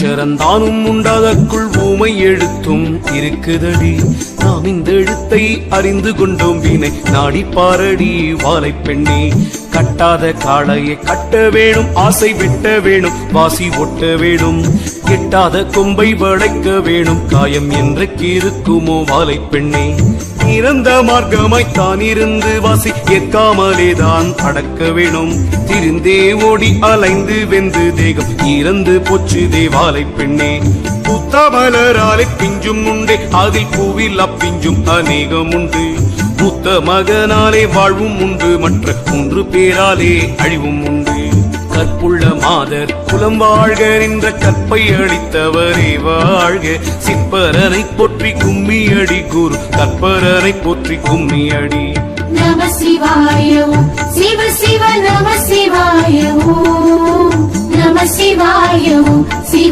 அக்ஷரந்தானும் உண்டாதற்குள் ஊமை எழுத்தும் இருக்குதடி. நாம் இந்த எழுத்தை அறிந்து கொண்டோம் வினை நாடி பாரடி வாலை பெண்ணே. கட்டாத காளையை கட்ட வேணும், ஆசை வெட்ட வேணும், வாசி ஒட்ட வேணும். எட்டாத கொம்பை வளைக்க வேணும், காயம் என்றைக்கு இருக்குமோ வாலை பெண்ணே. இறந்த மார்க்கமாய்த்தான் இருந்து வாசி ஏற்காமலேதான் அடக்க வேணும். திரிந்தே ஓடி அலைந்து வெந்து தேகம் இறந்து போச்சு தேவாலை பெண்ணே. புத்தமலராலை பிஞ்சும் உண்டே, அதில் பூவில் அப்பிஞ்சும் அநேகம் உண்டு. மூத்த மகனாலே வாழ்வும் உண்டு, மற்ற 3 பேராலே அழிவும் உண்டு. கற்புள்ள மாதர் குலம் வாழ்க என்ற கற்பை அளித்தவரே வாழ்க. சிற்பரனை போற்றி கும்மியடி குரு கற்பரனை போற்றி கும்மியடி. நம சிவாய சிவ சிவ நம சிவாய நம சிவாய சிவ